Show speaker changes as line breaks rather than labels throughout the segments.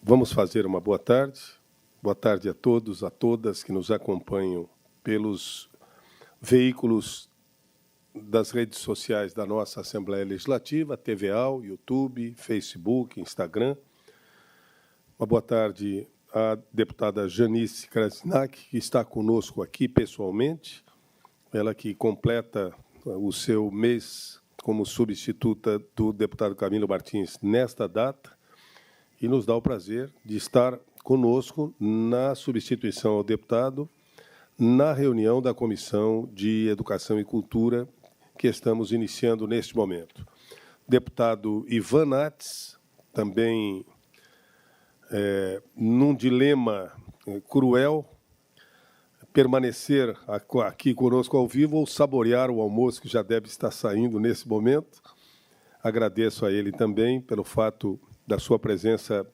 Vamos fazer uma boa tarde. Boa tarde a todos, a todas que nos acompanham pelos veículos das redes sociais da nossa Assembleia Legislativa, TVAL, YouTube, Facebook, Instagram. Uma boa tarde à deputada Janice Krasnak, que está conosco aqui pessoalmente, ela que completa o seu mês como substituta do deputado Camilo Martins nesta data, e nos dá o prazer de estar conosco na substituição ao deputado na reunião da Comissão de Educação e Cultura que estamos iniciando neste momento. Deputado Ivan Nates, também num dilema cruel, permanecer aqui conosco ao vivo ou saborear o almoço que já deve estar saindo nesse momento. Agradeço a ele também pelo fato da sua presença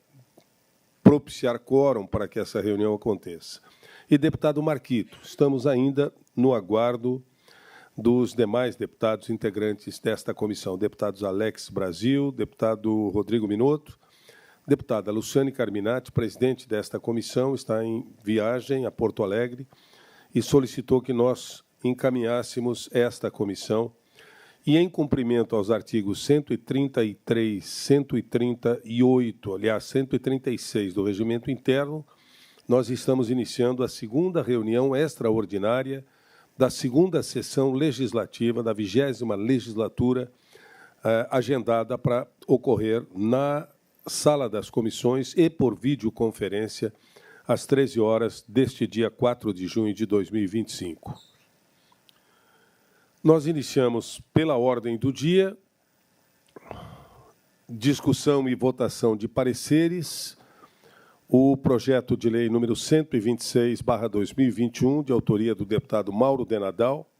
propiciar quórum para que essa reunião aconteça. E, deputado Marquito, estamos ainda no aguardo dos demais deputados integrantes desta comissão, deputados Alex Brasil, deputado Rodrigo Minotto, deputada Luciane Carminati, presidente desta comissão, está em viagem a Porto Alegre e solicitou que nós encaminhássemos esta comissão. E, em cumprimento aos artigos 133, 138, aliás, 136 do Regimento Interno, nós estamos iniciando a segunda reunião extraordinária da segunda sessão legislativa da 20ª legislatura, agendada para ocorrer na Sala das Comissões e por videoconferência, às 13 horas deste dia 4 de junho de 2025. Nós iniciamos pela ordem do dia, discussão e votação de pareceres, o projeto de lei número 126/2021, de autoria do deputado Mauro de Nadal,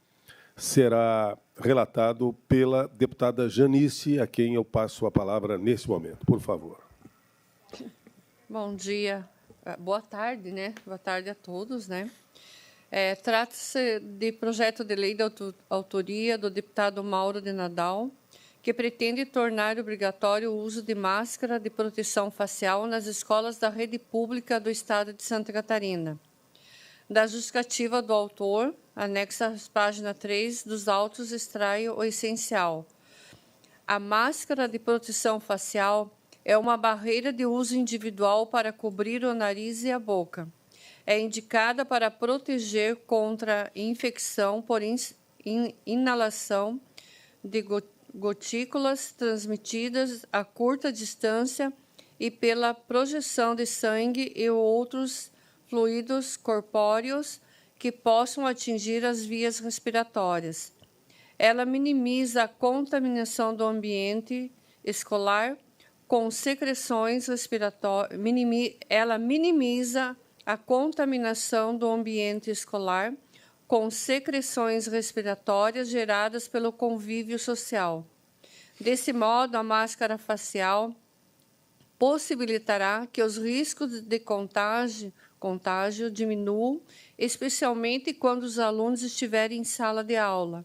será relatado pela deputada Janice, a quem eu passo a palavra nesse momento. Por favor.
Bom dia, boa tarde, né? Boa tarde a todos, né? Trata-se de projeto de lei de autoria do deputado Mauro de Nadal, que pretende tornar obrigatório o uso de máscara de proteção facial nas escolas da rede pública do Estado de Santa Catarina. Da justificativa do autor, anexa à página 3 dos autos, extrai o essencial. A máscara de proteção facial é uma barreira de uso individual para cobrir o nariz e a boca. É indicada para proteger contra infecção por inalação de gotículas transmitidas a curta distância e pela projeção de sangue e outros fluidos corpóreos que possam atingir as vias respiratórias. Ela minimiza a contaminação do ambiente escolar com secreções respiratórias. Ela minimiza a contaminação do ambiente escolar com secreções respiratórias geradas pelo convívio social. Desse modo, a máscara facial possibilitará que os riscos de contágio diminuam, especialmente quando os alunos estiverem em sala de aula.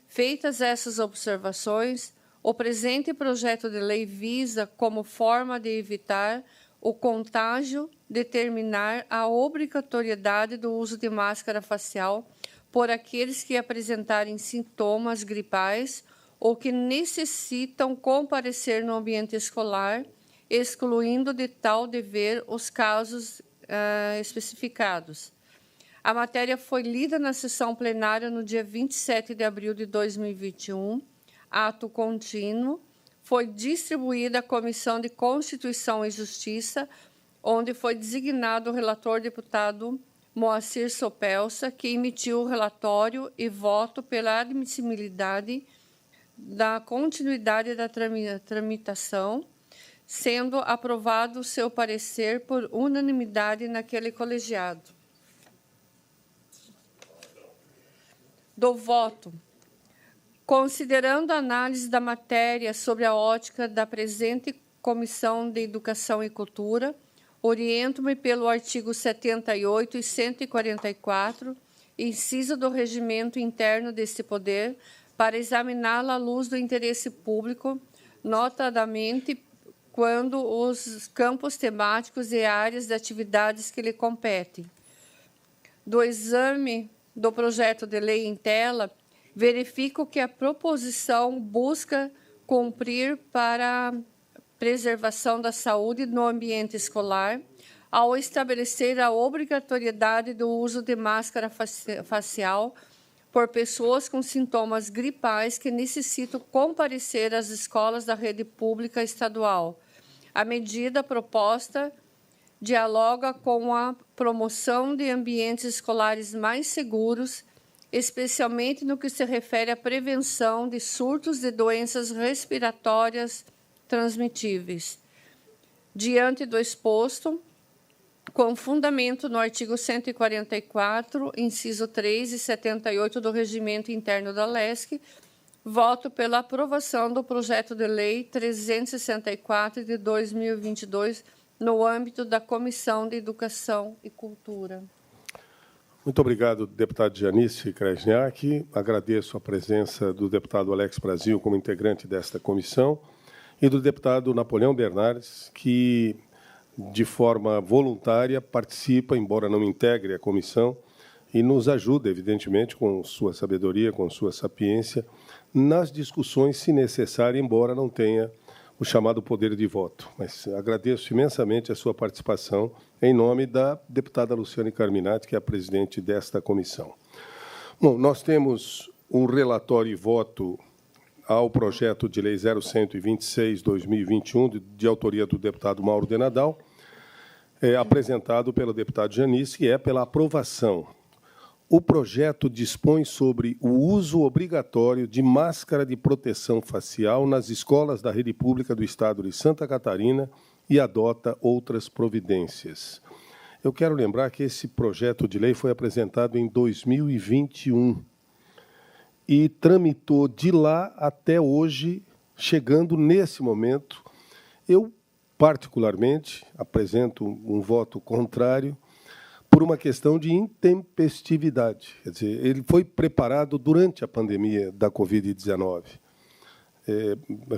Feitas essas observações, o presente projeto de lei visa, como forma de evitar o contágio, determinar a obrigatoriedade do uso de máscara facial por aqueles que apresentarem sintomas gripais ou que necessitam comparecer no ambiente escolar, excluindo de tal dever os casos especificados. A matéria foi lida na sessão plenária no dia 27 de abril de 2021, ato contínuo, foi distribuída à Comissão de Constituição e Justiça, onde foi designado o relator deputado Moacir Sopelsa, que emitiu o relatório e voto pela admissibilidade da continuidade da tramitação, sendo aprovado o seu parecer por unanimidade naquele colegiado. Do voto. Considerando a análise da matéria sobre a ótica da presente Comissão de Educação e Cultura, oriento-me pelo artigo 78 e 144, inciso do regimento interno deste poder, para examiná-la à luz do interesse público, notadamente quando os campos temáticos e áreas de atividades que lhe competem. Do exame do projeto de lei em tela, verifico que a proposição busca cumprir para a preservação da saúde no ambiente escolar, ao estabelecer a obrigatoriedade do uso de máscara facial por pessoas com sintomas gripais que necessitam comparecer às escolas da rede pública estadual. A medida proposta dialoga com a promoção de ambientes escolares mais seguros, especialmente no que se refere à prevenção de surtos de doenças respiratórias transmitíveis. Diante do exposto, com fundamento no artigo 144, inciso 3 e 78 do Regimento Interno da LESC, voto pela aprovação do projeto de lei 364 de 2022 no âmbito da Comissão de Educação e Cultura.
Muito obrigado, deputado Janice Krajniak. Agradeço a presença do deputado Alex Brasil como integrante desta comissão e do deputado Napoleão Bernardes, que, de forma voluntária, participa, embora não integre a comissão, e nos ajuda, evidentemente, com sua sabedoria, com sua sapiência, nas discussões, se necessário, embora não tenha o chamado poder de voto. Mas agradeço imensamente a sua participação em nome da deputada Luciane Carminati, que é a presidente desta comissão. Bom, nós temos um relatório e voto ao projeto de lei 0126/2021, de autoria do deputado Mauro de Nadal, apresentado pelo deputado Janice, que é pela aprovação. O projeto dispõe sobre o uso obrigatório de máscara de proteção facial nas escolas da rede pública do Estado de Santa Catarina e adota outras providências. Eu quero lembrar que esse projeto de lei foi apresentado em 2021 e tramitou de lá até hoje, chegando nesse momento. Eu, particularmente, apresento um voto contrário por uma questão de intempestividade. Quer dizer, ele foi preparado durante a pandemia da Covid-19.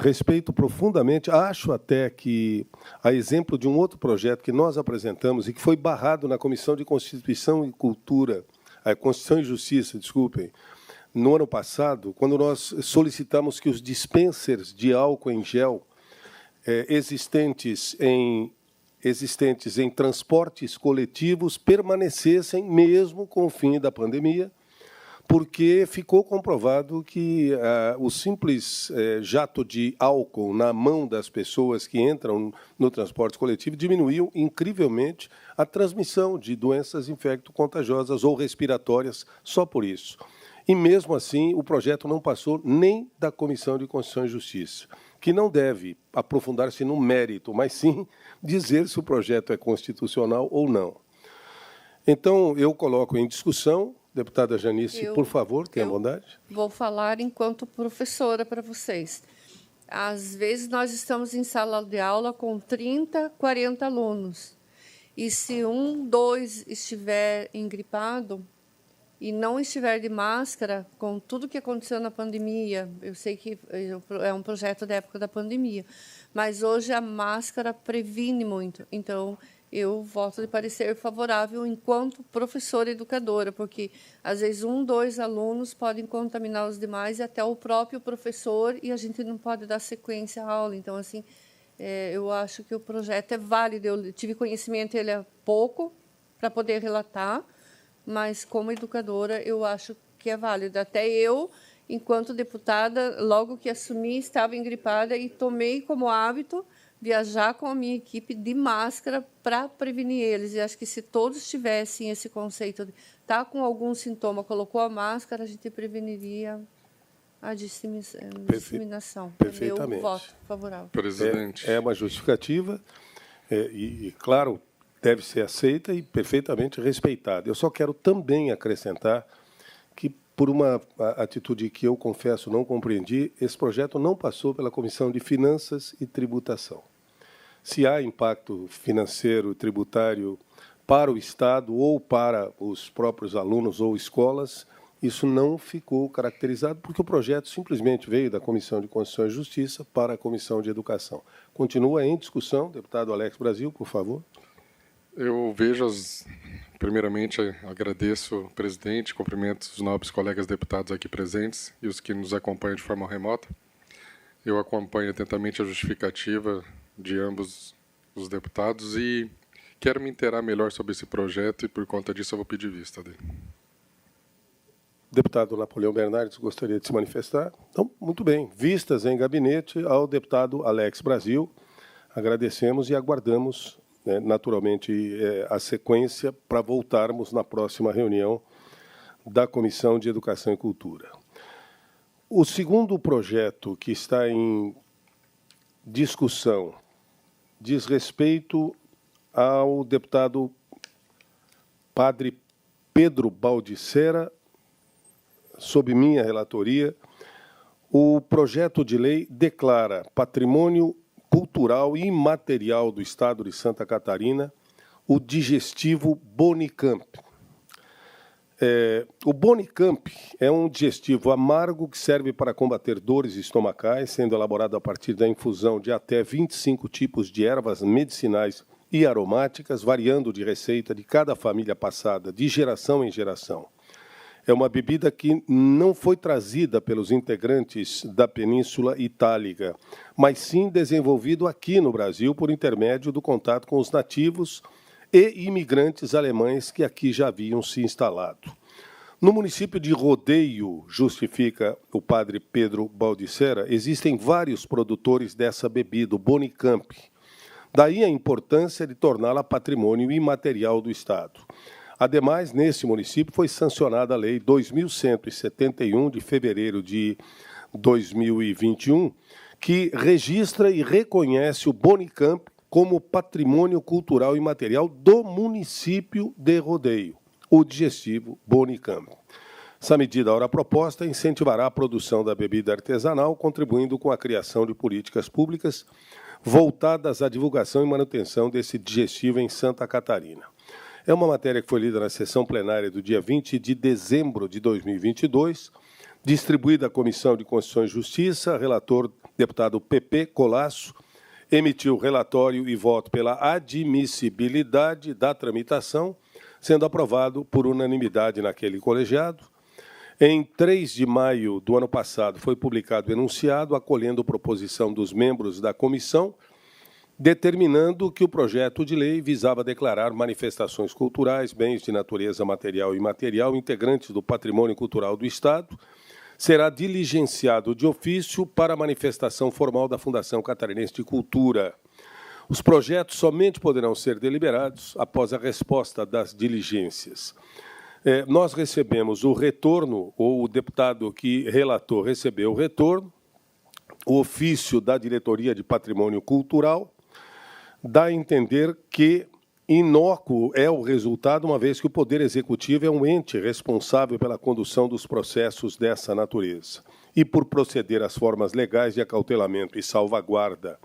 Respeito profundamente, acho até que, a exemplo de um outro projeto que nós apresentamos e que foi barrado na Comissão de Constituição e Cultura, Constituição e Justiça, desculpem, no ano passado, quando nós solicitamos que os dispensers de álcool em gel existentes em transportes coletivos permanecessem mesmo com o fim da pandemia, porque ficou comprovado que o simples jato de álcool na mão das pessoas que entram no transporte coletivo diminuiu incrivelmente a transmissão de doenças infecto-contagiosas ou respiratórias só por isso. E, mesmo assim, o projeto não passou nem da Comissão de Constituição e Justiça, que não deve aprofundar-se no mérito, mas sim dizer se o projeto é constitucional ou não. Então, eu coloco em discussão. Deputada Janice, por favor, tenha bondade.
Vou falar enquanto professora para vocês. Às vezes, nós estamos em sala de aula com 30, 40 alunos. E se 1, 2 estiver engripado e não estiver de máscara, com tudo que aconteceu na pandemia, eu sei que é um projeto da época da pandemia, mas hoje a máscara previne muito. Então, eu voto de parecer favorável enquanto professora educadora, porque, às vezes, 1, 2 alunos podem contaminar os demais e até o próprio professor, e a gente não pode dar sequência à aula. Então, assim, eu acho que o projeto é válido. Eu tive conhecimento dele há pouco para poder relatar, mas, como educadora, eu acho que é válido. Até eu, enquanto deputada, logo que assumi, estava engripada e tomei como hábito viajar com a minha equipe de máscara para prevenir eles. E acho que se todos tivessem esse conceito de estar com algum sintoma, colocou a máscara, a gente preveniria a disseminação.
Perfeitamente.
Meu voto favorável.
Presidente.
É uma justificativa e, claro, deve ser aceita e perfeitamente respeitada. Eu só quero também acrescentar que, por uma atitude que eu confesso não compreendi, esse projeto não passou pela Comissão de Finanças e Tributação. Se há impacto financeiro e tributário para o Estado ou para os próprios alunos ou escolas, isso não ficou caracterizado, porque o projeto simplesmente veio da Comissão de Constituição e Justiça para a Comissão de Educação. Continua em discussão. Deputado Alex Brasil, por favor.
Eu vejo, primeiramente, agradeço o presidente, cumprimento os nobres colegas deputados aqui presentes e os que nos acompanham de forma remota. Eu acompanho atentamente a justificativa de ambos os deputados e quero me inteirar melhor sobre esse projeto e, por conta disso, eu vou pedir vista dele.
Deputado Napoleão Bernardes gostaria de se manifestar. Então, muito bem. Vistas em gabinete ao deputado Alex Brasil. Agradecemos e aguardamos, naturalmente, a sequência para voltarmos na próxima reunião da Comissão de Educação e Cultura. O segundo projeto que está em discussão diz respeito ao deputado Padre Pedro Baldissera, sob minha relatoria. O projeto de lei declara patrimônio cultural e imaterial do Estado de Santa Catarina o digestivo Bonicamp. O Bonicamp é um digestivo amargo que serve para combater dores estomacais, sendo elaborado a partir da infusão de até 25 tipos de ervas medicinais e aromáticas, variando de receita de cada família passada de geração em geração. É uma bebida que não foi trazida pelos integrantes da Península Itálica, mas sim desenvolvido aqui no Brasil por intermédio do contato com os nativos e imigrantes alemães que aqui já haviam se instalado. No município de Rodeio, justifica o padre Pedro Baldissera, existem vários produtores dessa bebida, o Bonicamp. Daí a importância de torná-la patrimônio imaterial do Estado. Ademais, nesse município foi sancionada a Lei 2.171, de fevereiro de 2021, que registra e reconhece o Bonicamp como patrimônio cultural e material do município de Rodeio, o digestivo Bonicamp. Essa medida, ora proposta, incentivará a produção da bebida artesanal, contribuindo com a criação de políticas públicas voltadas à divulgação e manutenção desse digestivo em Santa Catarina. É uma matéria que foi lida na sessão plenária do dia 20 de dezembro de 2022, distribuída à Comissão de Constituição e Justiça, relator deputado PP Colasso, emitiu relatório e voto pela admissibilidade da tramitação, sendo aprovado por unanimidade naquele colegiado. Em 3 de maio do ano passado, foi publicado o enunciado, acolhendo proposição dos membros da comissão, determinando que o projeto de lei visava declarar manifestações culturais, bens de natureza material e imaterial, integrantes do patrimônio cultural do Estado, será diligenciado de ofício para a manifestação formal da Fundação Catarinense de Cultura. Os projetos somente poderão ser deliberados após a resposta das diligências. Nós recebemos o retorno, ou o deputado que relatou recebeu o retorno, o ofício da Diretoria de Patrimônio Cultural, dá a entender que inócuo é o resultado, uma vez que o Poder Executivo é um ente responsável pela condução dos processos dessa natureza e por proceder às formas legais de acautelamento e salvaguarda.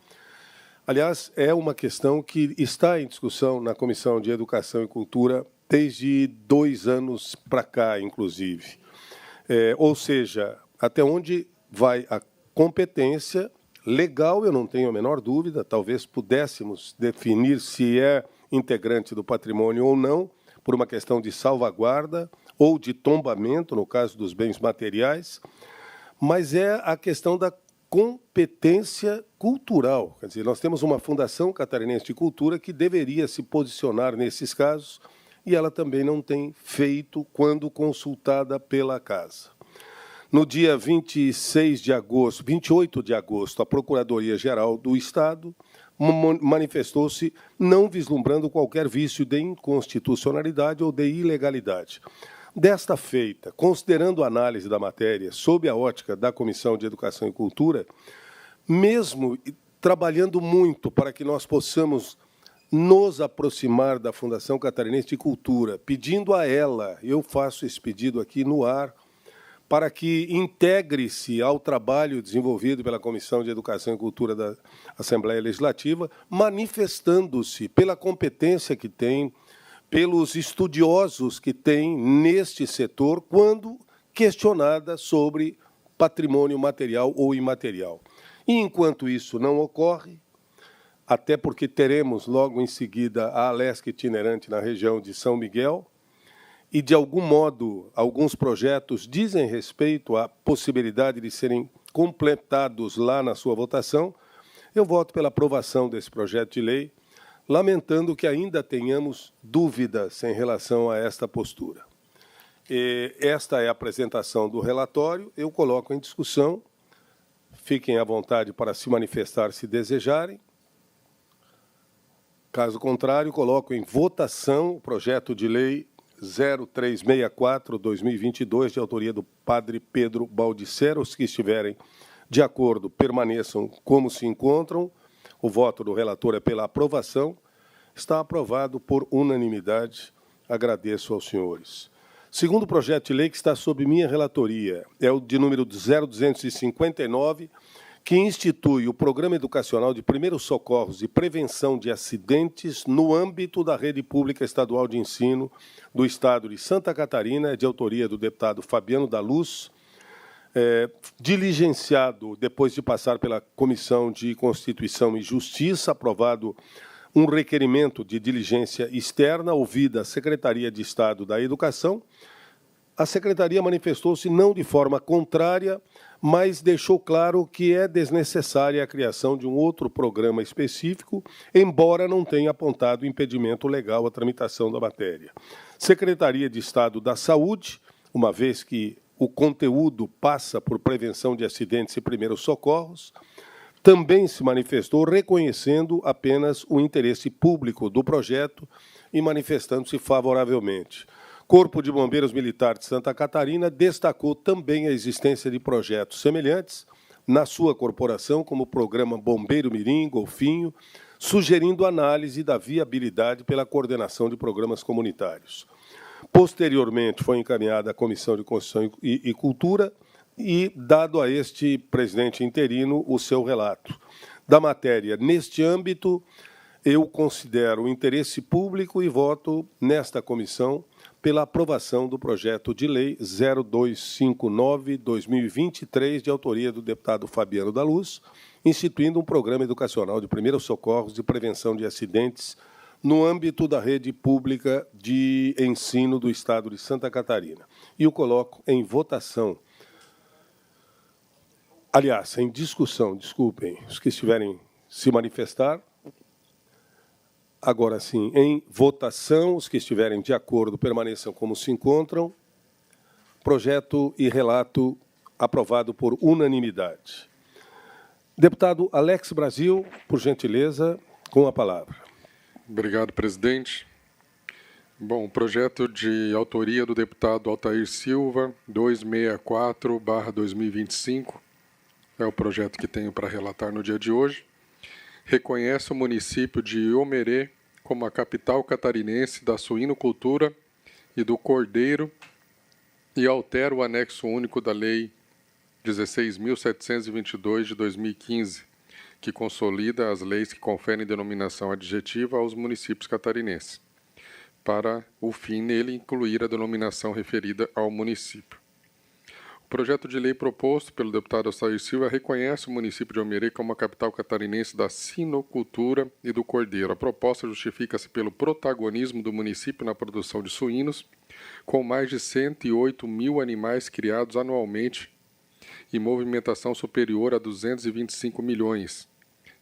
Aliás, é uma questão que está em discussão na Comissão de Educação e Cultura desde 2 anos para cá, inclusive. Ou seja, até onde vai a competência legal, eu não tenho a menor dúvida, talvez pudéssemos definir se é integrante do patrimônio ou não, por uma questão de salvaguarda ou de tombamento, no caso dos bens materiais, mas é a questão da competência cultural. Quer dizer, nós temos uma Fundação Catarinense de Cultura que deveria se posicionar nesses casos e ela também não tem feito quando consultada pela Casa. No dia 28 de agosto, a Procuradoria-Geral do Estado manifestou-se não vislumbrando qualquer vício de inconstitucionalidade ou de ilegalidade. Desta feita, considerando a análise da matéria sob a ótica da Comissão de Educação e Cultura, mesmo trabalhando muito para que nós possamos nos aproximar da Fundação Catarinense de Cultura, pedindo a ela, eu faço esse pedido aqui no ar, para que integre-se ao trabalho desenvolvido pela Comissão de Educação e Cultura da Assembleia Legislativa, manifestando-se pela competência que tem, pelos estudiosos que tem neste setor, quando questionada sobre patrimônio material ou imaterial. E, enquanto isso não ocorre, até porque teremos logo em seguida a Alesc itinerante na região de São Miguel, e, de algum modo, alguns projetos dizem respeito à possibilidade de serem completados lá na sua votação, eu voto pela aprovação desse projeto de lei, lamentando que ainda tenhamos dúvidas em relação a esta postura. Esta é a apresentação do relatório, eu coloco em discussão, fiquem à vontade para se manifestar se desejarem. Caso contrário, coloco em votação o projeto de lei 0364/2022, de autoria do padre Pedro Baldissero. Os que estiverem de acordo permaneçam como se encontram. O voto do relator é pela aprovação. Está aprovado por unanimidade. Agradeço aos senhores. Segundo projeto de lei que está sob minha relatoria é o de número 0259, que institui o Programa Educacional de Primeiros Socorros e Prevenção de Acidentes no âmbito da Rede Pública Estadual de Ensino do Estado de Santa Catarina, de autoria do deputado Fabiano da Luz, diligenciado depois de passar pela Comissão de Constituição e Justiça, aprovado um requerimento de diligência externa, ouvida a Secretaria de Estado da Educação. A Secretaria manifestou-se não de forma contrária, mas deixou claro que é desnecessária a criação de um outro programa específico, embora não tenha apontado impedimento legal à tramitação da matéria. Secretaria de Estado da Saúde, uma vez que o conteúdo passa por prevenção de acidentes e primeiros socorros, também se manifestou reconhecendo apenas o interesse público do projeto e manifestando-se favoravelmente. Corpo de Bombeiros Militar de Santa Catarina destacou também a existência de projetos semelhantes na sua corporação, como o programa Bombeiro Mirim, Golfinho, sugerindo análise da viabilidade pela coordenação de programas comunitários. Posteriormente, foi encaminhada à Comissão de Constituição e Cultura e dado a este presidente interino o seu relato da matéria. Neste âmbito, eu considero o interesse público e voto nesta comissão pela aprovação do projeto de lei 0259/2023, de autoria do deputado Fabiano da Luz, instituindo um programa educacional de primeiros socorros e prevenção de acidentes no âmbito da rede pública de ensino do Estado de Santa Catarina. E o coloco em votação. Aliás, em discussão, desculpem, os que estiverem se manifestar. Agora sim, em votação, os que estiverem de acordo permaneçam como se encontram. Projeto e relato aprovado por unanimidade. Deputado Alex Brasil, por gentileza, com a palavra.
Obrigado, presidente. Bom, projeto de autoria do deputado Altair Silva, 264/2025, é o projeto que tenho para relatar no dia de hoje. Reconhece o município de Iomerê como a capital catarinense da suinocultura e do cordeiro e altera o anexo único da Lei 16.722 de 2015, que consolida as leis que conferem denominação adjetiva aos municípios catarinenses, para o fim nele incluir a denominação referida ao município. O projeto de lei proposto pelo deputado Altair Silva reconhece o município de Iomerê como a capital catarinense da sinocultura e do cordeiro. A proposta justifica-se pelo protagonismo do município na produção de suínos, com mais de 108 mil animais criados anualmente e movimentação superior a 225 milhões,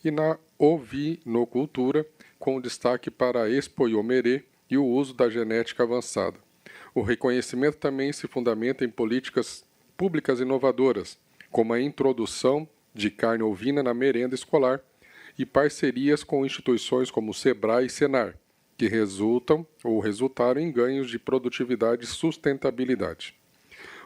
e na ovinocultura, com destaque para a Expo Iomerê e o uso da genética avançada. O reconhecimento também se fundamenta em políticas públicas inovadoras, como a introdução de carne ovina na merenda escolar e parcerias com instituições como o SEBRAE e SENAR, que resultaram em ganhos de produtividade e sustentabilidade.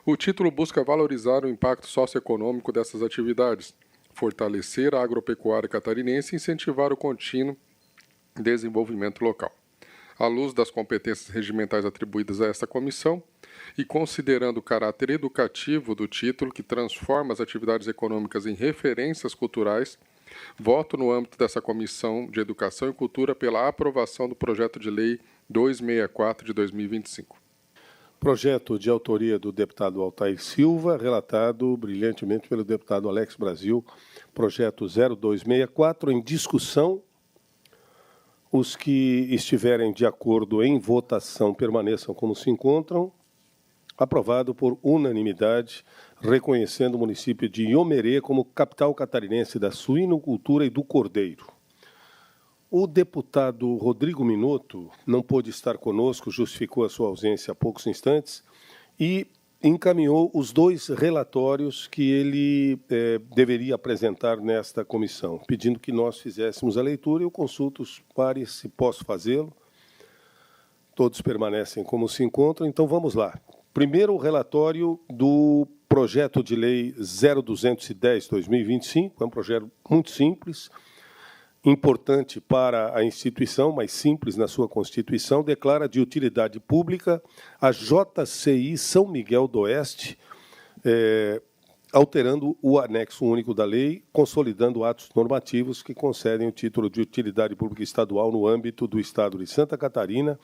O título busca valorizar o impacto socioeconômico dessas atividades, fortalecer a agropecuária catarinense e incentivar o contínuo desenvolvimento local. À luz das competências regimentais atribuídas a esta comissão, e considerando o caráter educativo do título, que transforma as atividades econômicas em referências culturais, voto no âmbito dessa Comissão de Educação e Cultura pela aprovação do projeto de lei 264 de 2025.
Projeto de autoria do deputado Altair Silva, relatado brilhantemente pelo deputado Alex Brasil, projeto 0264, em discussão. Os que estiverem de acordo em votação permaneçam como se encontram. Aprovado por unanimidade, reconhecendo o município de Iomerê como capital catarinense da suinocultura e do cordeiro. O deputado Rodrigo Minotto não pôde estar conosco, justificou a sua ausência há poucos instantes e encaminhou os 2 relatórios que ele deveria apresentar nesta comissão, pedindo que nós fizéssemos a leitura. Eu consulto os pares se posso fazê-lo. Todos permanecem como se encontram, então vamos lá. Primeiro, o relatório do projeto de lei 0210/2025, é um projeto muito simples, importante para a instituição, mas simples na sua constituição, declara de utilidade pública a JCI São Miguel do Oeste, alterando o anexo único da lei, consolidando atos normativos que concedem o título de utilidade pública estadual no âmbito do Estado de Santa Catarina.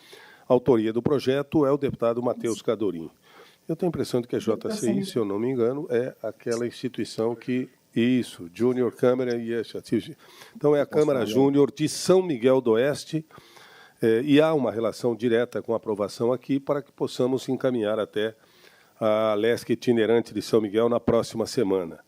A autoria do projeto é o deputado Matheus Cadorim. Eu tenho a impressão de que a JCI, se eu não me engano, é aquela instituição que... Isso, Júnior Câmara e então é a Câmara Júnior de São Miguel do Oeste, e há uma relação direta com a aprovação aqui para que possamos encaminhar até a LESC itinerante de São Miguel na próxima semana.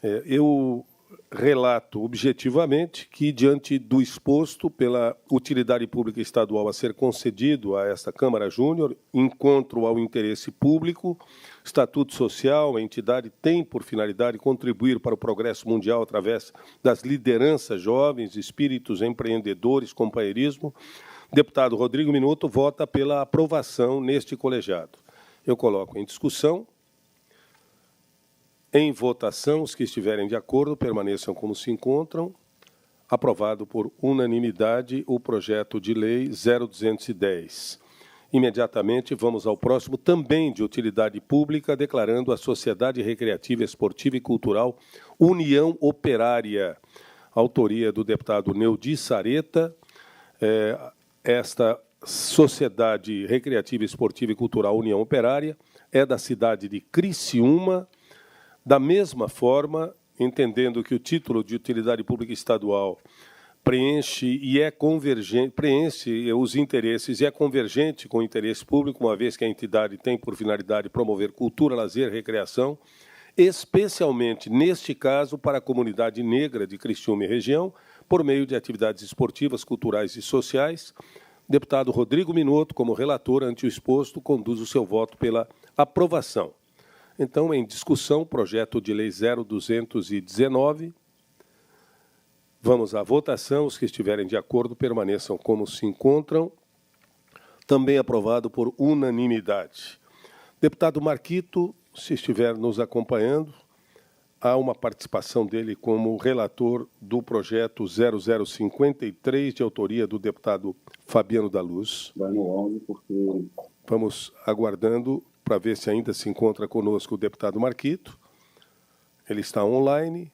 Eu relato objetivamente que, diante do exposto pela utilidade pública estadual a ser concedido a esta Câmara Júnior, encontro ao interesse público, estatuto social, a entidade tem por finalidade contribuir para o progresso mundial através das lideranças jovens, espíritos empreendedores, companheirismo. O deputado Rodrigo Minotto vota pela aprovação neste colegiado. Eu coloco em discussão. Em votação, os que estiverem de acordo permaneçam como se encontram. Aprovado por unanimidade o projeto de lei 0210. Imediatamente vamos ao próximo, também de utilidade pública, declarando a Sociedade Recreativa, Esportiva e Cultural União Operária. Autoria do deputado Neudi Sareta. Esta Sociedade Recreativa, Esportiva e Cultural União Operária é da cidade de Criciúma. Da mesma forma, entendendo que o título de utilidade pública estadual preenche e é convergente, preenche os interesses e é convergente com o interesse público, uma vez que a entidade tem por finalidade promover cultura, lazer, recreação, especialmente, neste caso, para a comunidade negra de Criciúma e região, por meio de atividades esportivas, culturais e sociais. O deputado Rodrigo Minotto, como relator ante o exposto, conduz o seu voto pela aprovação. Então, em discussão, projeto de lei 0219. Vamos à votação. Os que estiverem de acordo permaneçam como se encontram. Também aprovado por unanimidade. Deputado Marquito, se estiver nos acompanhando, há uma participação dele como relator do projeto 0053, de autoria do deputado Fabiano da Luz.
Vai no áudio, porque...
Vamos aguardando para ver se ainda se encontra conosco o deputado Marquito. Ele está online.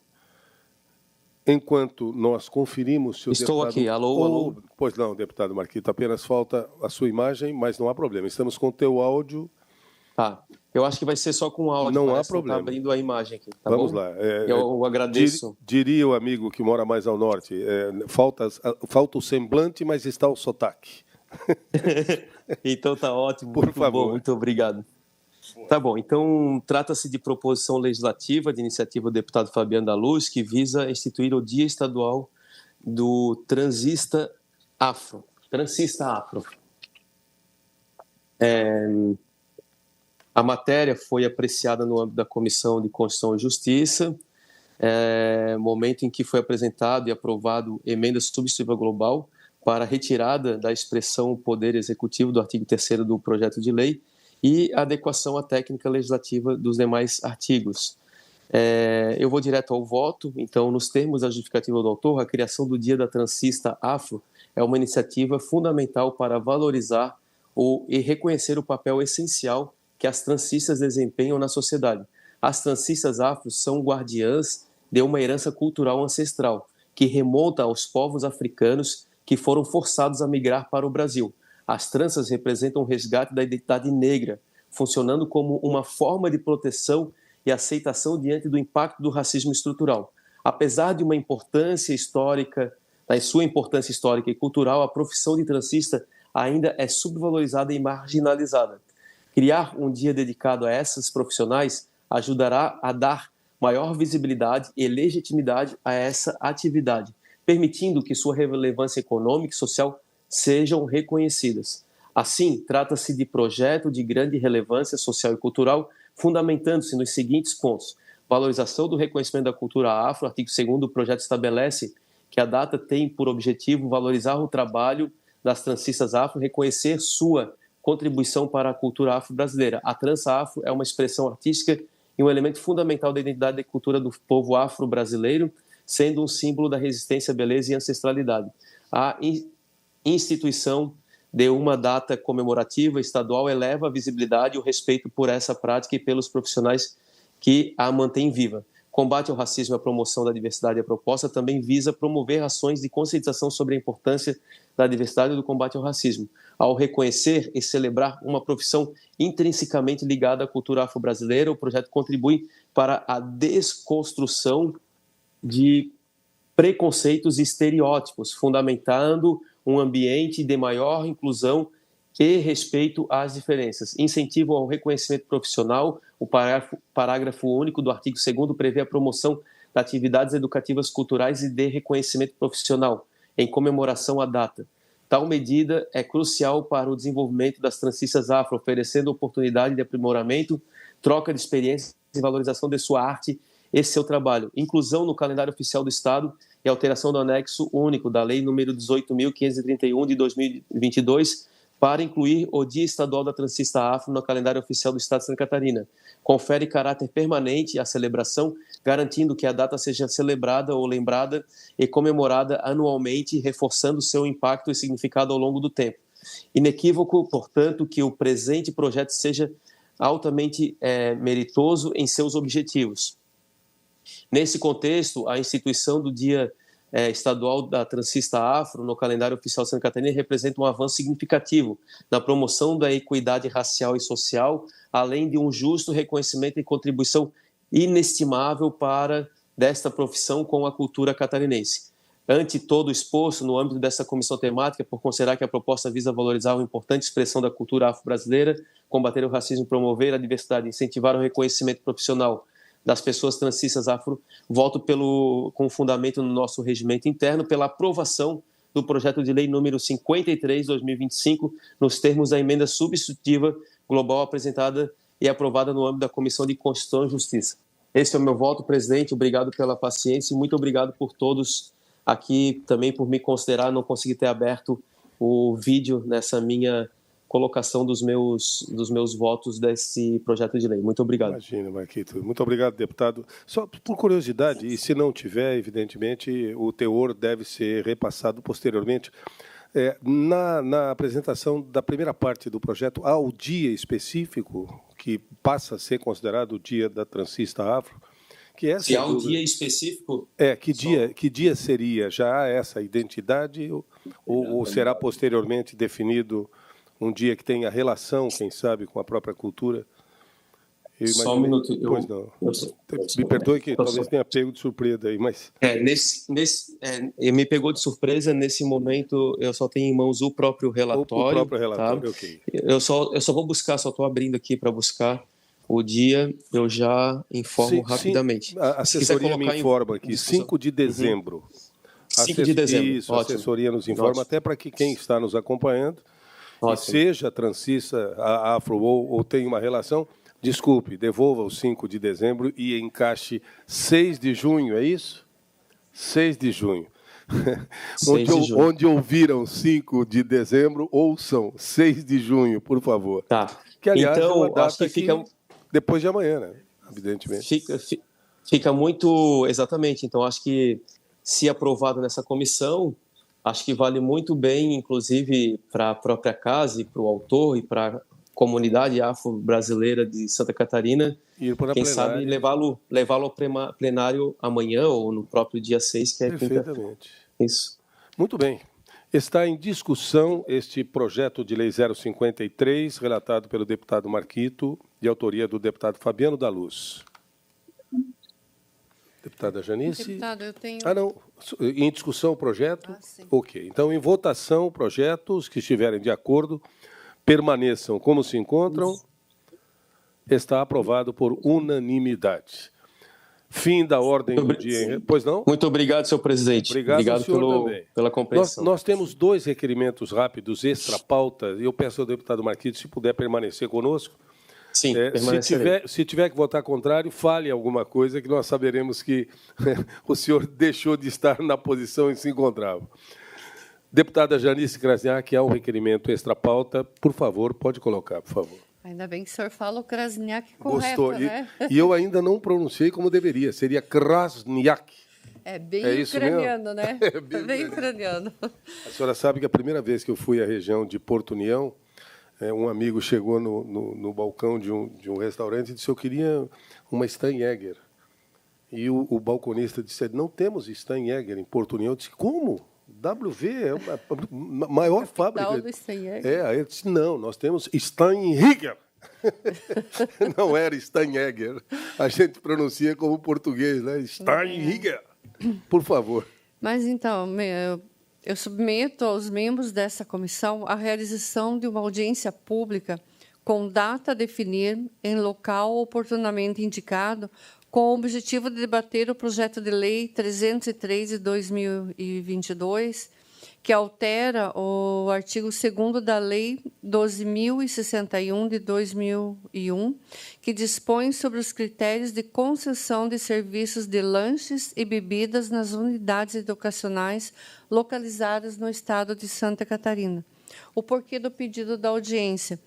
Enquanto nós conferimos se o
Estou
deputado...
aqui, alô.
Pois não, deputado Marquito, apenas falta a sua imagem, mas não há problema. Estamos com o teu áudio.
Tá, eu acho que vai ser só com áudio.
Não há problema.
Está abrindo a imagem aqui, tá
Vamos
bom?
lá.
Eu agradeço.
Diria o amigo que mora mais ao norte, falta o semblante, mas está o sotaque.
Então tá ótimo,
Por
muito
favor.
bom, muito obrigado. Tá bom, então trata-se de proposição legislativa de iniciativa do deputado Fabiano da Luz, que visa instituir o Dia Estadual do Transista Afro. A matéria foi apreciada no âmbito da Comissão de Constituição e Justiça, momento em que foi apresentado e aprovado emenda substitutiva global para a retirada da expressão poder executivo do artigo 3º do projeto de lei e adequação à técnica legislativa dos demais artigos. Eu vou direto ao voto. Então, nos termos da justificativa do autor, a criação do Dia da Transista Afro é uma iniciativa fundamental para valorizar e reconhecer o papel essencial que as transistas desempenham na sociedade. As transistas afros são guardiãs de uma herança cultural ancestral, que remonta aos povos africanos que foram forçados a migrar para o Brasil. As tranças representam o resgate da identidade negra, funcionando como uma forma de proteção e aceitação diante do impacto do racismo estrutural. Apesar de uma importância histórica, da sua importância histórica e cultural, a profissão de transista ainda é subvalorizada e marginalizada. Criar um dia dedicado a essas profissionais ajudará a dar maior visibilidade e legitimidade a essa atividade, permitindo que sua relevância econômica e social sejam reconhecidas. Assim, trata-se de projeto de grande relevância social e cultural, fundamentando-se nos seguintes pontos: valorização do reconhecimento da cultura afro. Artigo 2º do projeto estabelece que a data tem por objetivo valorizar o trabalho das transistas afro, reconhecer sua contribuição para a cultura afro-brasileira. A trança afro é uma expressão artística e um elemento fundamental da identidade e cultura do povo afro-brasileiro, sendo um símbolo da resistência, beleza e ancestralidade. A instituição de uma data comemorativa estadual eleva a visibilidade e o respeito por essa prática e pelos profissionais que a mantêm viva. Combate ao racismo e a promoção da diversidade. A proposta também visa promover ações de conscientização sobre a importância da diversidade e do combate ao racismo. Ao reconhecer e celebrar uma profissão intrinsecamente ligada à cultura afro-brasileira, o projeto contribui para a desconstrução de preconceitos e estereótipos, fundamentando um ambiente de maior inclusão e respeito às diferenças. Incentivo ao reconhecimento profissional. O parágrafo único do artigo 2º prevê a promoção de atividades educativas culturais e de reconhecimento profissional, em comemoração à data. Tal medida é crucial para o desenvolvimento das transistas afro, oferecendo oportunidade de aprimoramento, troca de experiências e valorização de sua arte e seu trabalho. Inclusão no calendário oficial do Estado e alteração do anexo único da Lei nº 18.531 de 2022, para incluir o Dia Estadual da Transista Afro no calendário oficial do Estado de Santa Catarina. Confere caráter permanente à celebração, garantindo que a data seja celebrada ou lembrada e comemorada anualmente, reforçando seu impacto e significado ao longo do tempo. Inequívoco, portanto, que o presente projeto seja altamente meritoso em seus objetivos. Nesse contexto, a instituição do Dia Estadual da Transista Afro no calendário oficial de Santa Catarina representa um avanço significativo na promoção da equidade racial e social, além de um justo reconhecimento e contribuição inestimável para desta profissão com a cultura catarinense. Ante todo o exposto, no âmbito dessa comissão temática, por considerar que a proposta visa valorizar uma importante expressão da cultura afro-brasileira, combater o racismo, promover a diversidade, incentivar o reconhecimento profissional das pessoas transistas afro, voto com fundamento no nosso regimento interno pela aprovação do projeto de lei número 53/2025, nos termos da emenda substitutiva global apresentada e aprovada no âmbito da Comissão de Constituição e Justiça. Esse é o meu voto, presidente. Obrigado pela paciência e muito obrigado por todos aqui, também por me considerar. Não consegui ter aberto o vídeo nessa minha colocação dos meus votos desse projeto de lei. Muito obrigado.
Imagina, Marquito. Muito obrigado, deputado. Só por curiosidade, e se não tiver, evidentemente, o teor deve ser repassado posteriormente. Na apresentação da primeira parte do projeto, há o dia específico que passa a ser considerado o dia da transista afro? Que é,
se há um dia específico?
Que dia seria? Já há essa identidade ou será posteriormente definido um dia que tenha relação, quem sabe, com a própria cultura?
Só um minuto.
Pois não. Me perdoe que talvez tenha pego de surpresa aí, mas...
Me pegou de surpresa. Nesse momento, eu só tenho em mãos o próprio relatório.
O próprio relatório, tá? Ok.
Eu só vou buscar, só estou abrindo aqui para buscar o dia, eu já informo rapidamente.
Sim, a assessoria me informa aqui, 5 de dezembro.
5 de dezembro,
isso, a assessoria nos informa, ótimo. Até para que quem está nos acompanhando, e seja transista afro ou tenha uma relação, desculpe, devolva o 5 de dezembro e encaixe 6 de junho, é isso? 6 de junho. Onde ouviram 5 de dezembro, ouçam 6 de junho, por favor.
Tá.
Que, aliás,
então,
é uma data
acho que fica...
depois de amanhã, né? Evidentemente.
Fica muito... Exatamente. Então, acho que, se aprovado nessa comissão, acho que vale muito bem, inclusive, para a própria casa e para o autor e para a comunidade afro-brasileira de Santa Catarina, quem sabe levá-lo ao plenário amanhã ou no próprio dia 6, que é
perfeitamente.
Isso.
Muito bem. Está em discussão este projeto de lei 053, relatado pelo deputado Marquito, de autoria do deputado Fabiano da Luz. Deputada Janice?
Deputado, eu tenho...
Não. Em discussão o projeto?
Sim.
Ok. Então, em votação o projeto, os que estiverem de acordo, permaneçam como se encontram. Está aprovado por unanimidade. Fim da ordem do dia. Pois não?
Muito obrigado, senhor presidente.
Obrigado senhor
pela compreensão.
Nós temos 2 requerimentos rápidos extra-pauta, e eu peço ao deputado Marquito, se puder permanecer conosco.
Sim,
se tiver que votar contrário, fale alguma coisa que nós saberemos que o senhor deixou de estar na posição em que se encontrava. Deputada Janice Krasniak, há um requerimento extra-pauta. Por favor, pode colocar, por favor.
Ainda bem que o senhor fala o Krasniak correto,
Gostou.
né?
E eu ainda não pronunciei como deveria. Seria Krasniak.
É bem ucraniano, né?
É bem
ucraniano.
A senhora sabe que a primeira vez que eu fui à região de Porto União, um amigo chegou no balcão de um restaurante e disse: eu queria uma Steinjäger. E o balconista disse: não temos Steinjäger em Porto União. Eu disse: como? WV é a maior fábrica.
Do Steinjäger.
Aí ele disse: não, nós temos Steinjäger. Não era Steinjäger. A gente pronuncia como português, né? Steinjäger. Por favor.
Mas, então, eu submeto aos membros dessa comissão a realização de uma audiência pública com data a definir em local oportunamente indicado, com o objetivo de debater o projeto de lei 303 de 2022, que altera o artigo 2º da Lei 12.061 de 2001, que dispõe sobre os critérios de concessão de serviços de lanches e bebidas nas unidades educacionais localizadas no estado de Santa Catarina. O porquê do pedido da audiência?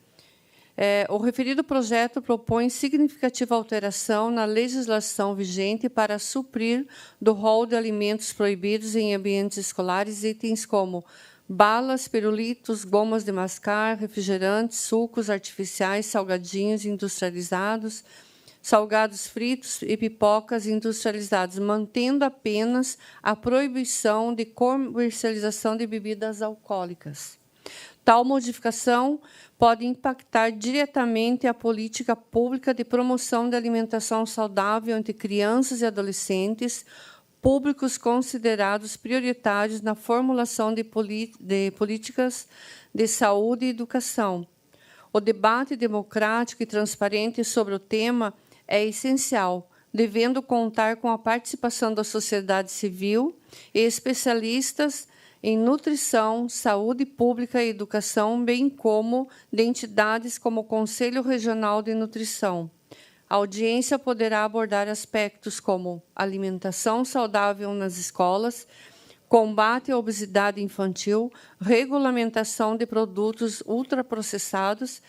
O referido projeto propõe significativa alteração na legislação vigente para suprir do rol de alimentos proibidos em ambientes escolares itens como balas, pirulitos, gomas de mascar, refrigerantes, sucos artificiais, salgadinhos industrializados, salgados fritos e pipocas industrializados, mantendo apenas a proibição de comercialização de bebidas alcoólicas. Tal modificação pode impactar diretamente a política pública de promoção da alimentação saudável entre crianças e adolescentes, públicos considerados prioritários na formulação de políticas de saúde e educação. O debate democrático e transparente sobre o tema é essencial, devendo contar com a participação da sociedade civil e especialistas em nutrição, saúde pública e educação, bem como de entidades como o Conselho Regional de Nutrição. A audiência poderá abordar aspectos como alimentação saudável nas escolas, combate à obesidade infantil, regulamentação de produtos ultraprocessados,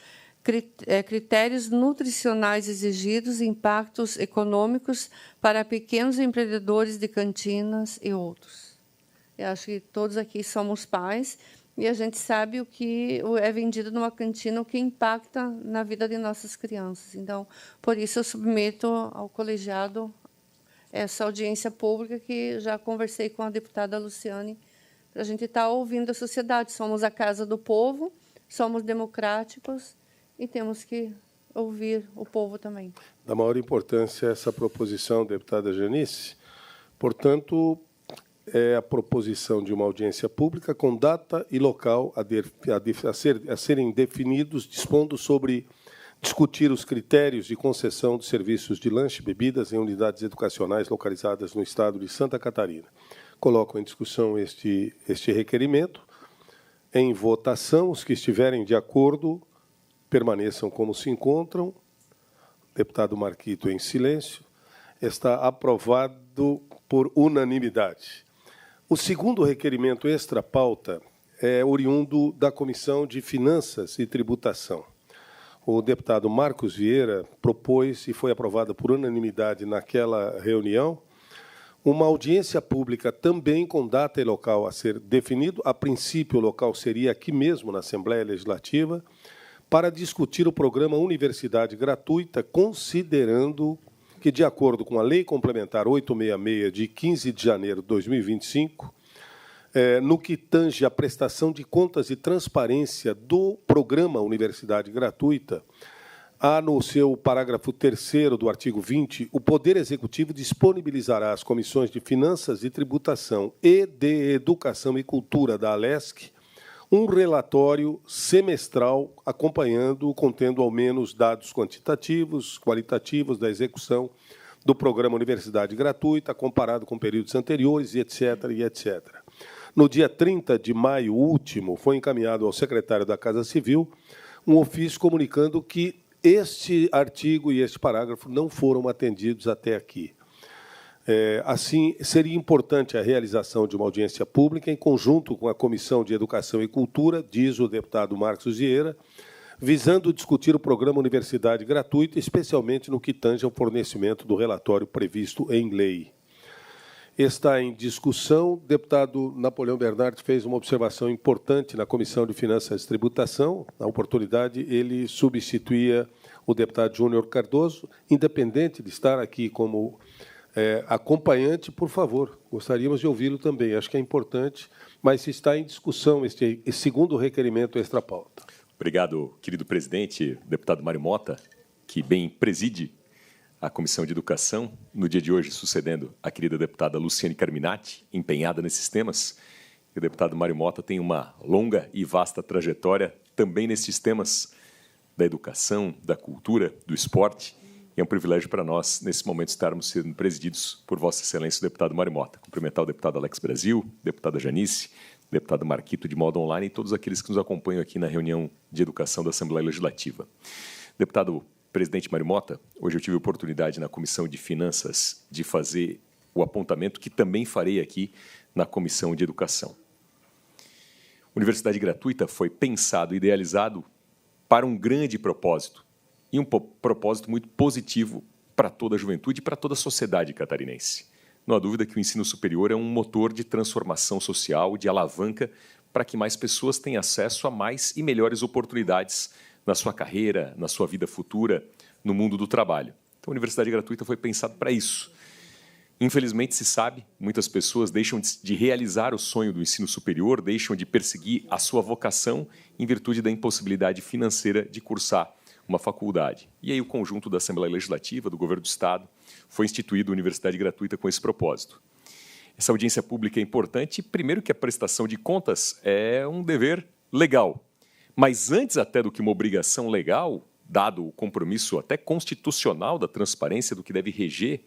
critérios nutricionais exigidos, impactos econômicos para pequenos empreendedores de cantinas e outros. Eu acho que todos aqui somos pais e a gente sabe o que é vendido numa cantina, o que impacta na vida de nossas crianças. Então, por isso, eu submeto ao colegiado essa audiência pública que já conversei com a deputada Luciane, para a gente estar ouvindo a sociedade. Somos a casa do povo, somos democráticos e temos que ouvir o povo também.
Da maior importância essa proposição, deputada Janice. Portanto, é a proposição de uma audiência pública com data e local a serem definidos, dispondo sobre discutir os critérios de concessão de serviços de lanche e bebidas em unidades educacionais localizadas no estado de Santa Catarina. Coloco em discussão este requerimento. Em votação, os que estiverem de acordo, permaneçam como se encontram. Deputado Marquito, em silêncio. Está aprovado por unanimidade. O segundo requerimento extra-pauta é oriundo da Comissão de Finanças e Tributação. O deputado Marcos Vieira propôs, e foi aprovada por unanimidade naquela reunião, uma audiência pública também com data e local a ser definido. A princípio, o local seria aqui mesmo, na Assembleia Legislativa, para discutir o programa Universidade Gratuita, considerando que, de acordo com a Lei Complementar 866, de 15 de janeiro de 2025, no que tange à prestação de contas e transparência do programa Universidade Gratuita, há no seu parágrafo 3º do artigo 20, o Poder Executivo disponibilizará às comissões de Finanças e Tributação e de Educação e Cultura da ALESC um relatório semestral contendo ao menos dados quantitativos, qualitativos da execução do programa Universidade Gratuita, comparado com períodos anteriores, e etc. No dia 30 de maio último, foi encaminhado ao secretário da Casa Civil um ofício comunicando que este artigo e este parágrafo não foram atendidos até aqui. Assim, seria importante a realização de uma audiência pública em conjunto com a Comissão de Educação e Cultura, diz o deputado Marcos Vieira, visando discutir o programa Universidade Gratuita, especialmente no que tange ao fornecimento do relatório previsto em lei. Está em discussão. O deputado Napoleão Bernardes fez uma observação importante na Comissão de Finanças e Tributação. Na oportunidade, ele substituía o deputado Júnior Cardoso, independente de estar aqui como acompanhante, por favor, gostaríamos de ouvi-lo também. Acho que é importante, mas está em discussão esse segundo requerimento extra-pauta.
Obrigado, querido presidente, deputado Mário Mota, que bem preside a Comissão de Educação, no dia de hoje, sucedendo a querida deputada Luciane Carminati, empenhada nesses temas. E o deputado Mário Mota tem uma longa e vasta trajetória também nesses temas da educação, da cultura, do esporte. E é um privilégio para nós, nesse momento, estarmos sendo presididos por Vossa Excelência, o deputado Mário Mota. Cumprimentar o deputado Alex Brasil, deputada Janice, deputado Marquito de modo online e todos aqueles que nos acompanham aqui na reunião de educação da Assembleia Legislativa. Deputado presidente Mário Mota, hoje eu tive a oportunidade na Comissão de Finanças de fazer o apontamento que também farei aqui na Comissão de Educação. Universidade Gratuita foi pensado, idealizado para um grande propósito, e um propósito muito positivo para toda a juventude e para toda a sociedade catarinense. Não há dúvida que o ensino superior é um motor de transformação social, de alavanca, para que mais pessoas tenham acesso a mais e melhores oportunidades na sua carreira, na sua vida futura, no mundo do trabalho. Então, a Universidade Gratuita foi pensada para isso. Infelizmente, se sabe, muitas pessoas deixam de realizar o sonho do ensino superior, deixam de perseguir a sua vocação em virtude da impossibilidade financeira de cursar uma faculdade. E aí o conjunto da Assembleia Legislativa, do Governo do Estado, foi instituído a Universidade Gratuita com esse propósito. Essa audiência pública é importante, primeiro que a prestação de contas é um dever legal, mas antes até do que uma obrigação legal, dado o compromisso até constitucional da transparência do que deve reger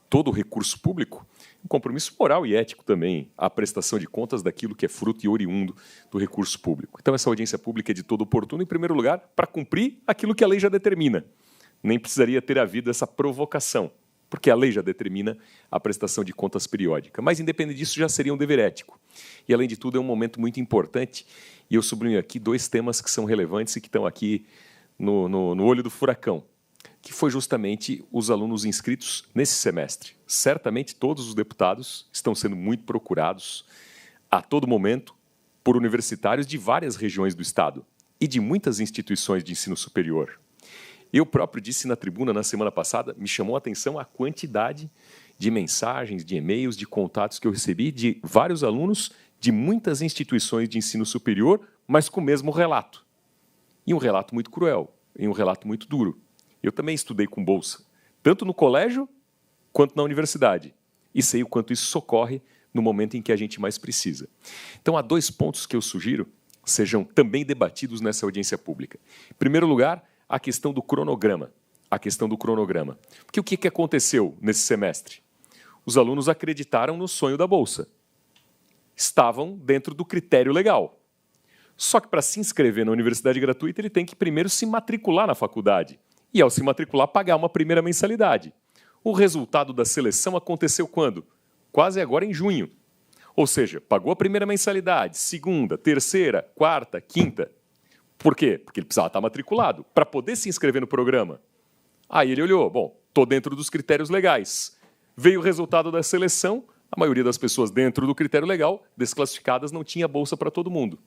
todo o recurso público, um compromisso moral e ético também, a prestação de contas daquilo que é fruto e oriundo do recurso público. Então, essa audiência pública é de todo oportuno, em primeiro lugar, para cumprir aquilo que a lei já determina. Nem precisaria ter havido essa provocação, porque a lei já determina a prestação de contas periódica. Mas, independente disso, já seria um dever ético. E, além de tudo, é um momento muito importante, e eu sublinho aqui dois temas que são relevantes e que estão aqui no olho do furacão, que foi justamente os alunos inscritos nesse semestre. Certamente todos os deputados estão sendo muito procurados a todo momento por universitários de várias regiões do Estado e de muitas instituições de ensino superior. Eu próprio disse na tribuna na semana passada, me chamou a atenção a quantidade de mensagens, de e-mails, de contatos que eu recebi de vários alunos de muitas instituições de ensino superior, mas com o mesmo relato. E um relato muito cruel, e um relato muito duro. Eu também estudei com bolsa, tanto no colégio quanto na universidade, e sei o quanto isso socorre no momento em que a gente mais precisa. Então, há dois pontos que eu sugiro sejam também debatidos nessa audiência pública. Em primeiro lugar, a questão do cronograma. Porque o que aconteceu nesse semestre? Os alunos acreditaram no sonho da bolsa. Estavam dentro do critério legal. Só que, para se inscrever na Universidade Gratuita, ele tem que primeiro se matricular na faculdade. E, ao se matricular, pagar uma primeira mensalidade. O resultado da seleção aconteceu quando? Quase agora em junho. Ou seja, pagou a primeira mensalidade, segunda, terceira, quarta, quinta. Por quê? Porque ele precisava estar matriculado para poder se inscrever no programa. Aí ele olhou, bom, estou dentro dos critérios legais. Veio o resultado da seleção, a maioria das pessoas dentro do critério legal, desclassificadas, não tinha bolsa para todo mundo.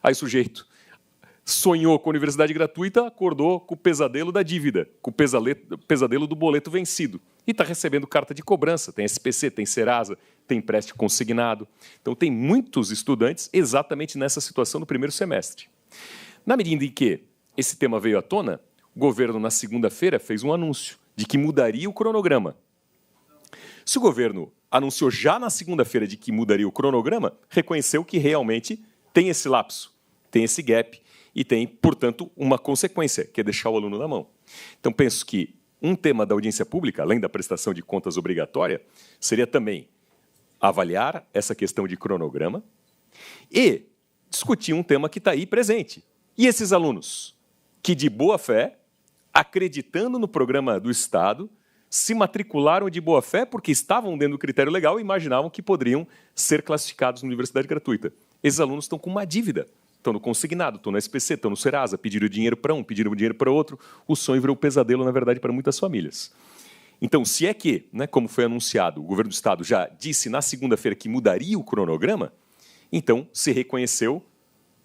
Aí o sujeito sonhou com a Universidade Gratuita, acordou com o pesadelo da dívida, com o pesadelo do boleto vencido. E está recebendo carta de cobrança, tem SPC, tem Serasa, tem empréstimo consignado. Então, tem muitos estudantes exatamente nessa situação no primeiro semestre. Na medida em que esse tema veio à tona, o governo, na segunda-feira, fez um anúncio de que mudaria o cronograma. Se o governo anunciou já na segunda-feira de que mudaria o cronograma, reconheceu que realmente tem esse lapso, tem esse gap e tem, portanto, uma consequência, que é deixar o aluno na mão. Então, penso que um tema da audiência pública, além da prestação de contas obrigatória, seria também avaliar essa questão de cronograma e discutir um tema que está aí presente. E esses alunos que, de boa fé, acreditando no programa do Estado, se matricularam de boa fé porque estavam dentro do critério legal e imaginavam que poderiam ser classificados na universidade gratuita. Esses alunos estão com uma dívida, estão no consignado, estão no SPC, estão no Serasa, pediram dinheiro para um, pediram dinheiro para outro. O sonho virou pesadelo, na verdade, para muitas famílias. Então, se é que, como foi anunciado, o governo do Estado já disse na segunda-feira que mudaria o cronograma, então se reconheceu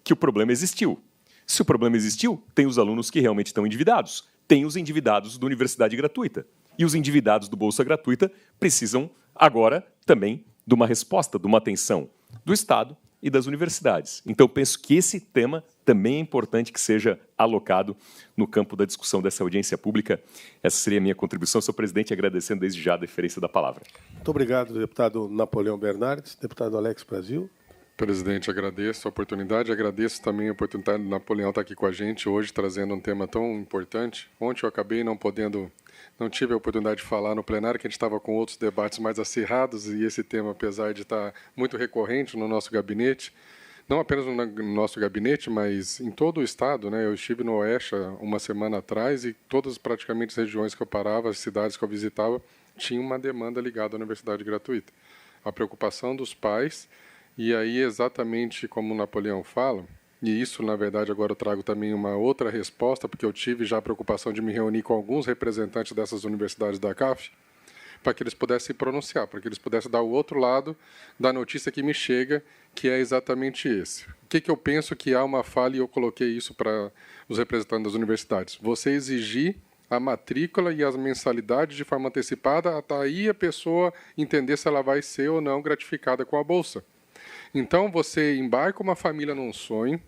que o problema existiu. Se o problema existiu, tem os alunos que realmente estão endividados, tem os endividados da universidade gratuita. E os endividados do Bolsa Gratuita precisam agora também de uma resposta, de uma atenção do Estado e das universidades. Então, penso que esse tema também é importante que seja alocado no campo da discussão dessa audiência pública. Essa seria a minha contribuição. Senhor presidente, agradecendo desde já a deferência da palavra.
Muito obrigado, deputado Napoleão Bernardes. Deputado Alex Brasil.
Presidente, agradeço a oportunidade, agradeço também a oportunidade do Napoleão estar aqui com a gente hoje, trazendo um tema tão importante. Ontem eu acabei não tive a oportunidade de falar no plenário, que a gente estava com outros debates mais acirrados, e esse tema, apesar de estar muito recorrente no nosso gabinete, não apenas no nosso gabinete, mas em todo o Estado, né? Eu estive no Oeste uma semana atrás e todas praticamente as regiões que eu parava, as cidades que eu visitava, tinham uma demanda ligada à universidade gratuita. A preocupação dos pais. E aí, exatamente como o Napoleão fala, e isso, na verdade, agora eu trago também uma outra resposta, porque eu tive já a preocupação de me reunir com alguns representantes dessas universidades da CAF, para que eles pudessem se pronunciar, para que eles pudessem dar o outro lado da notícia que me chega, que é exatamente esse. O que eu penso que há uma falha, e eu coloquei isso para os representantes das universidades? Você exigir a matrícula e as mensalidades de forma antecipada, até aí a pessoa entender se ela vai ser ou não gratificada com a bolsa. Então, você embarca uma família num sonho,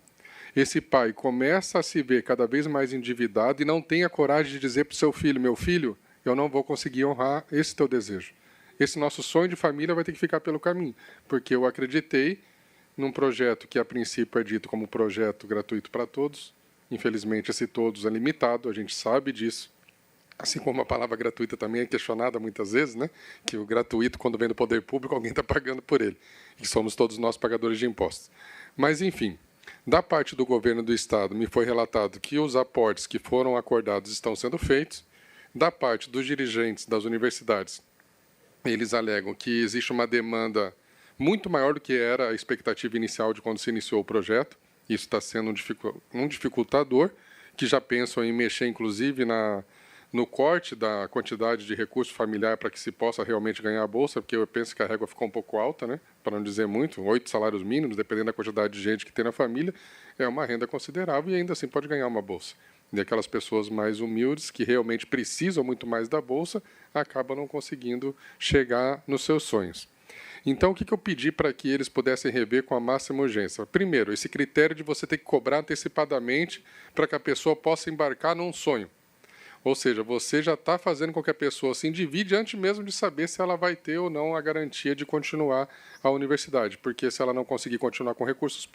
esse pai começa a se ver cada vez mais endividado e não tem a coragem de dizer para o seu filho, meu filho, eu não vou conseguir honrar esse teu desejo. Esse nosso sonho de família vai ter que ficar pelo caminho, porque eu acreditei num projeto que, a princípio, é dito como projeto gratuito para todos. Infelizmente, esse todos é limitado, a gente sabe disso. Assim como a palavra gratuita também é questionada muitas vezes, né? Que o gratuito, quando vem do poder público, alguém está pagando por ele. E somos todos nós pagadores de impostos. Mas, enfim, da parte do governo do Estado, me foi relatado que os aportes que foram acordados estão sendo feitos. Da parte dos dirigentes das universidades, eles alegam que existe uma demanda muito maior do que era a expectativa inicial de quando se iniciou o projeto. Isso está sendo um dificultador, que já pensam em mexer, inclusive, no corte da quantidade de recurso familiar para que se possa realmente ganhar a bolsa, porque eu penso que a régua ficou um pouco alta, né? Para não dizer muito, 8 salários mínimos, dependendo da quantidade de gente que tem na família, é uma renda considerável e ainda assim pode ganhar uma bolsa. E aquelas pessoas mais humildes, que realmente precisam muito mais da bolsa, acabam não conseguindo chegar nos seus sonhos. Então, o que eu pedi para que eles pudessem rever com a máxima urgência? Primeiro, esse critério de você ter que cobrar antecipadamente para que a pessoa possa embarcar num sonho. Ou seja, você já está fazendo com que a pessoa se endivide antes mesmo de saber se ela vai ter ou não a garantia de continuar a universidade. Porque se ela não conseguir continuar com recursos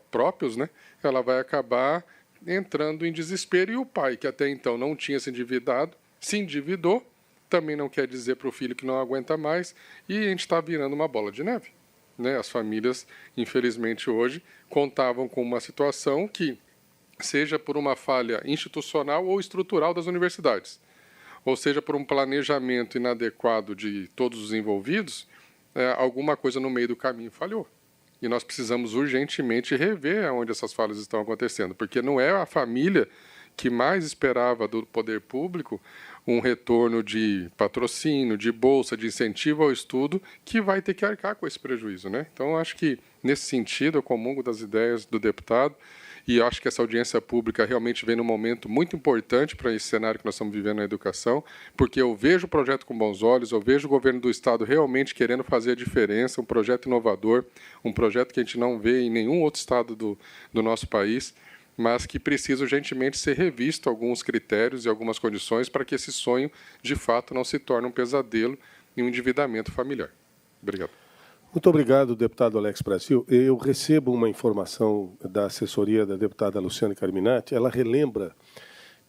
próprios, né, ela vai acabar entrando em desespero. E o pai, que até então não tinha se endividado, se endividou, também não quer dizer para o filho que não aguenta mais, e a gente está virando uma bola de neve. Né? As famílias, infelizmente, hoje, contavam com uma situação que, seja por uma falha institucional ou estrutural das universidades, ou seja por um planejamento inadequado de todos os envolvidos, alguma coisa no meio do caminho falhou. E nós precisamos urgentemente rever onde essas falhas estão acontecendo, porque não é a família que mais esperava do poder público um retorno de patrocínio, de bolsa, de incentivo ao estudo, que vai ter que arcar com esse prejuízo, né? Então, acho que Nesse sentido, eu comungo das ideias do deputado e acho que essa audiência pública realmente vem num momento muito importante para esse cenário que nós estamos vivendo na educação, porque eu vejo o projeto com bons olhos, eu vejo o governo do Estado realmente querendo fazer a diferença, um projeto inovador, um projeto que a gente não vê em nenhum outro estado do nosso país, mas que precisa urgentemente ser revisto alguns critérios e algumas condições para que esse sonho, de fato, não se torne um pesadelo e um endividamento familiar. Obrigado.
Muito obrigado, deputado Alex Brasil. Eu recebo uma informação da assessoria da deputada Luciane Carminati. Ela relembra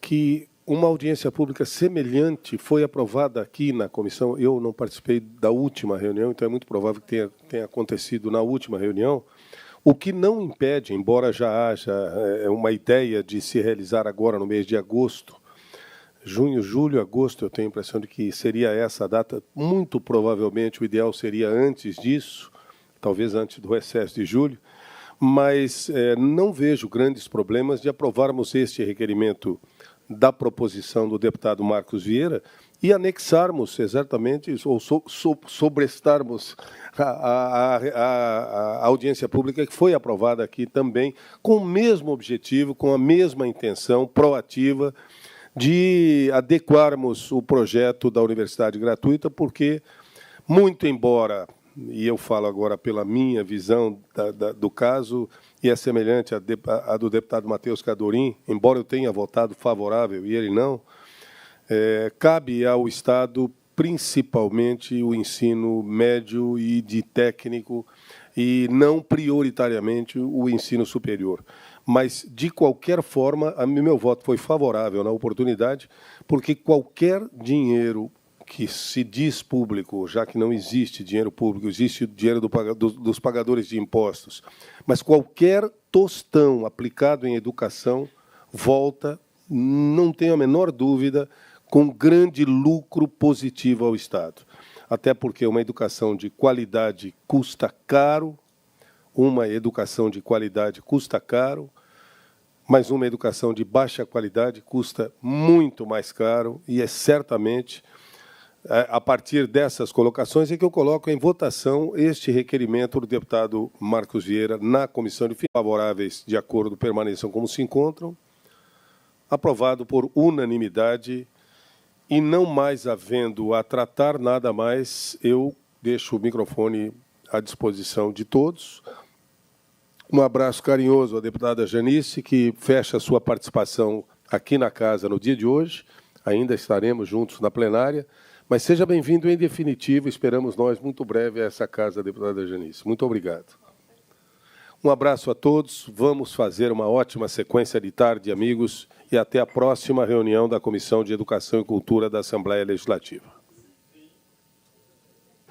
que uma audiência pública semelhante foi aprovada aqui na comissão. Eu não participei da última reunião, então é muito provável que tenha acontecido na última reunião, o que não impede, embora já haja uma ideia de se realizar agora no mês de agosto, junho, julho, agosto, eu tenho a impressão de que seria essa a data. Muito provavelmente o ideal seria antes disso, talvez antes do recesso de julho, mas não vejo grandes problemas de aprovarmos este requerimento da proposição do deputado Marcos Vieira e anexarmos exatamente, ou sobrestarmos a audiência pública que foi aprovada aqui também, com o mesmo objetivo, com a mesma intenção proativa, de adequarmos o projeto da universidade gratuita, porque, muito embora, e eu falo agora pela minha visão do caso, e é semelhante à do deputado Matheus Cadorim, embora eu tenha votado favorável e ele não, cabe ao Estado, principalmente, o ensino médio e de técnico, e não prioritariamente o ensino superior. Mas, de qualquer forma, meu voto foi favorável na oportunidade, porque qualquer dinheiro que se diz público, já que não existe dinheiro público, existe o dinheiro dos pagadores de impostos, mas qualquer tostão aplicado em educação volta, não tenho a menor dúvida, com grande lucro positivo ao Estado. Até porque uma educação de qualidade custa caro, mas uma educação de baixa qualidade custa muito mais caro, e é certamente a partir dessas colocações é que eu coloco em votação este requerimento do deputado Marcos Vieira na comissão de favoráveis de acordo permaneçam como se encontram, aprovado por unanimidade, e não mais havendo a tratar nada mais, eu deixo o microfone à disposição de todos. Um abraço carinhoso à deputada Janice, que fecha a sua participação aqui na casa no dia de hoje. Ainda estaremos juntos na plenária, mas seja bem-vindo em definitivo. Esperamos nós muito breve a essa casa, deputada Janice. Muito obrigado. Um abraço a todos. Vamos fazer uma ótima sequência de tarde, amigos, e até a próxima reunião da Comissão de Educação e Cultura da Assembleia Legislativa.